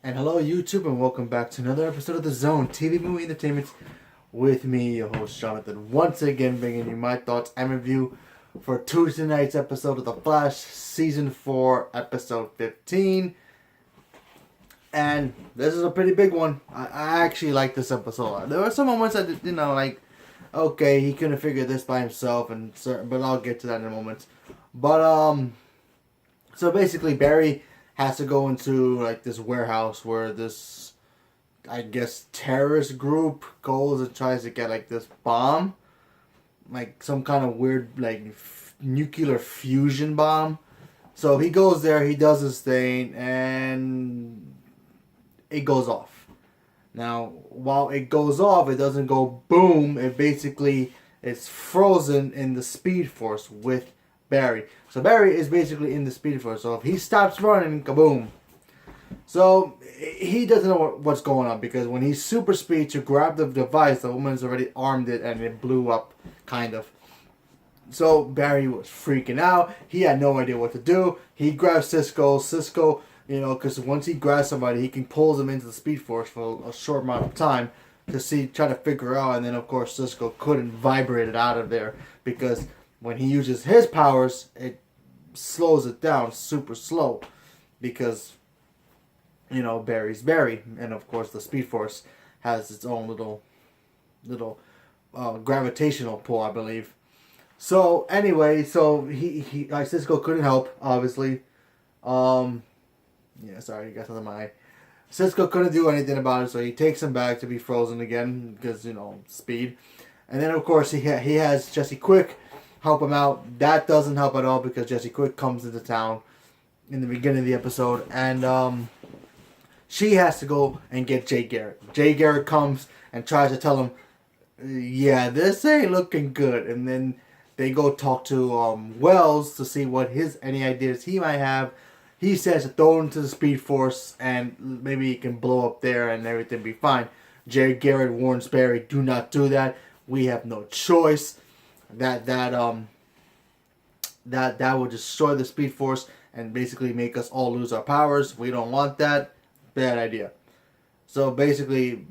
And hello, YouTube, and welcome back to another episode of The Zone TV Movie Entertainment with me, your host Jonathan, once again bringing you my thoughts and review for Tuesday night's episode of The Flash, Season 4, Episode 15. And this is a pretty big one. I actually like this episode a lot. There were some moments that, like, okay, he couldn't figure this by himself, but I'll get to that in a moment. But, so basically, Barry has to go into like this warehouse where this, I guess, terrorist group goes and tries to get like this bomb, like some kind of weird like nuclear fusion bomb. So he goes there, he does his thing, and it goes off. Now, while it goes off, it doesn't go boom. It basically is frozen in the Speed Force with Barry. So Barry is basically in the Speed Force. So if he stops running, kaboom. So he doesn't know what's going on because when he super speed to grab the device, the woman's already armed it and it blew up, kind of. So Barry was freaking out. He had no idea what to do. He grabs Cisco. Cisco, because once he grabs somebody, he can pull them into the Speed Force for a short amount of time to try to figure out. And then, of course, Cisco couldn't vibrate it out of there because when he uses his powers, it slows it down super slow because, Barry's Barry. And, of course, the Speed Force has its own little gravitational pull, I believe. So anyway, Cisco couldn't help, obviously. Sorry, you got something in my eye. Cisco couldn't do anything about it, so he takes him back to be frozen again because speed. And then of course he has Jesse Quick help him out. That doesn't help at all because Jesse Quick comes into town in the beginning of the episode, and she has to go and get Jay Garrett. Jay Garrett comes and tries to tell him, "Yeah, this ain't looking good," and then they go talk to Wells to see what any ideas he might have. He says to throw him to the Speed Force and maybe he can blow up there and everything be fine. Jerry Garrett warns Barry, "Do not do that. We have no choice. That will destroy the Speed Force and basically make us all lose our powers. We don't want that. Bad idea." So basically,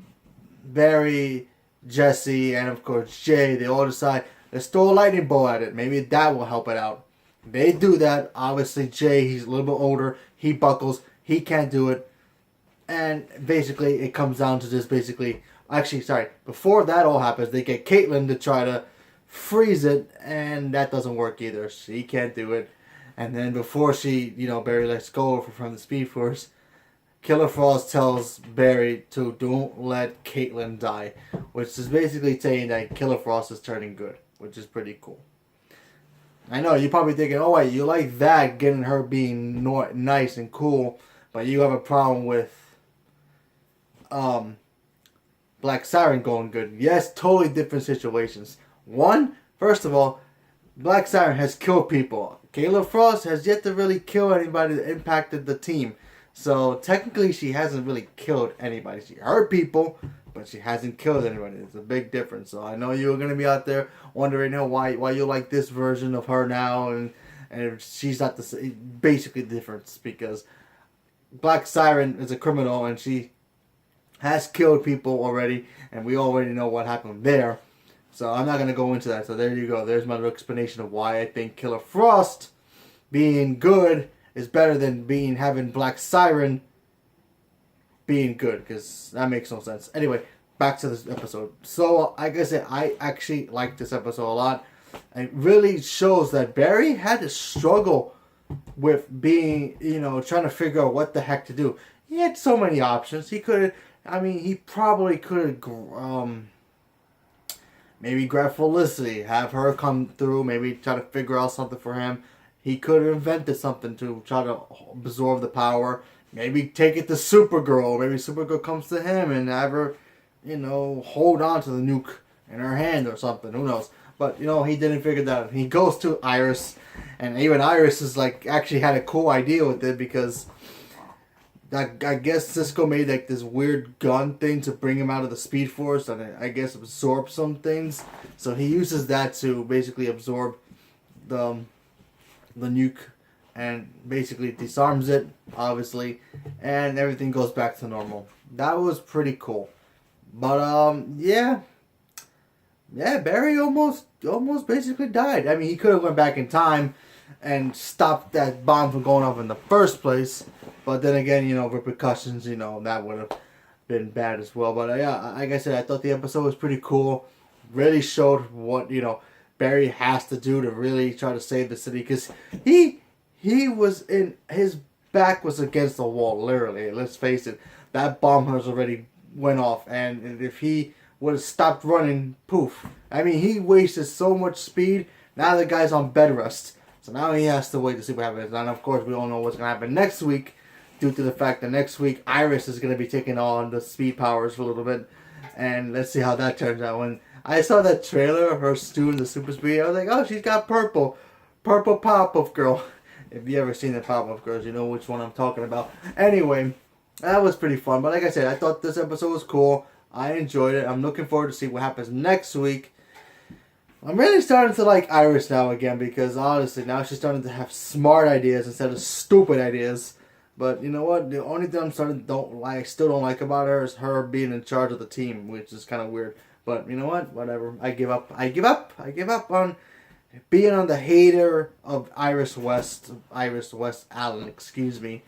Barry, Jesse, and of course Jay, they all decide, let's throw a lightning bolt at it. Maybe that will help it out. They do that. Obviously, Jay, he's a little bit older. He buckles. He can't do it. And basically, it comes down to just before that all happens, they get Caitlin to try to freeze it, and that doesn't work either. She can't do it. And then before Barry lets go from the Speed Force, Killer Frost tells Barry to don't let Caitlin die, which is basically saying that Killer Frost is turning good, which is pretty cool. I know, you're probably thinking, oh wait, you like that, getting her being nice and cool, but you have a problem with Black Siren going good. Yes, totally different situations. One, first of all, Black Siren has killed people. Kayla Frost has yet to really kill anybody that impacted the team. So technically she hasn't really killed anybody. She hurt people, but she hasn't killed anybody. It's a big difference. So I know you're going to be out there wondering why you like this version of her now, and she's not the basically the difference because Black Siren is a criminal and she has killed people already, and we already know what happened there. So I'm not going to go into that. So there you go. There's my little explanation of why I think Killer Frost being good is better than having Black Siren being good, because that makes no sense. Anyway, back to this episode. So, like I said, I actually like this episode a lot. It really shows that Barry had to struggle with being, trying to figure out what the heck to do. He had so many options. He probably could have maybe grab Felicity, have her come through, maybe try to figure out something for him. He could have invented something to try to absorb the power. Maybe take it to Supergirl. Maybe Supergirl comes to him and have her, hold on to the nuke in her hand or something. Who knows? But, he didn't figure that out. He goes to Iris, and even Iris is actually had a cool idea with it because I guess Cisco made this weird gun thing to bring him out of the Speed Force and I guess absorb some things. So he uses that to basically absorb the nuke and basically disarms it, obviously, and everything goes back to normal. That was pretty cool. But yeah, Barry almost basically died. I mean, he could have went back in time and stopped that bomb from going off in the first place. But then again, repercussions, that would have been bad as well. But yeah, like I said, I thought the episode was pretty cool. Really showed what, Barry has to do to really try to save the city. Because he was his back was against the wall, literally. Let's face it. That bomb has already went off. And if he would have stopped running, poof. I mean, he wasted so much speed. Now the guy's on bed rest. So now he has to wait to see what happens. And of course, we all know what's going to happen next week, due to the fact that next week Iris is going to be taking on the speed powers for a little bit. And let's see how that turns out. When I saw that trailer of her doing the super speed, I was like, oh, she's got purple Powerpuff Girl. If you ever seen the Powerpuff Girls, you know which one I'm talking about. Anyway, that was pretty fun. But like I said, I thought this episode was cool. I enjoyed it. I'm looking forward to see what happens next week. I'm really starting to like Iris now again, because honestly, now she's starting to have smart ideas instead of stupid ideas. But you know what? The only thing I still don't like about her is her being in charge of the team, which is kind of weird. But you know what? Whatever. I give up. I give up on being on the hater of Iris West Allen, excuse me.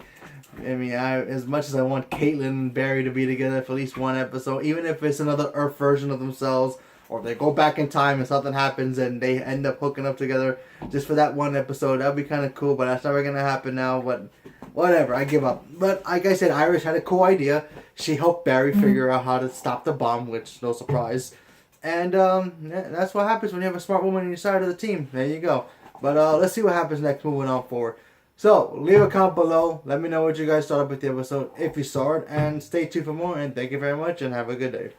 I mean, as much as I want Caitlin and Barry to be together for at least one episode, even if it's another Earth version of themselves, or they go back in time and something happens and they end up hooking up together just for that one episode, that'd be kind of cool, but that's never going to happen now, but whatever, I give up. But like I said, Iris had a cool idea. She helped Barry figure out how to stop the bomb, which, no surprise. And that's what happens when you have a smart woman on your side of the team. There you go. But let's see what happens next moving on forward. So, leave a comment below. Let me know what you guys thought about the episode, if you saw it. And stay tuned for more. And thank you very much, and have a good day.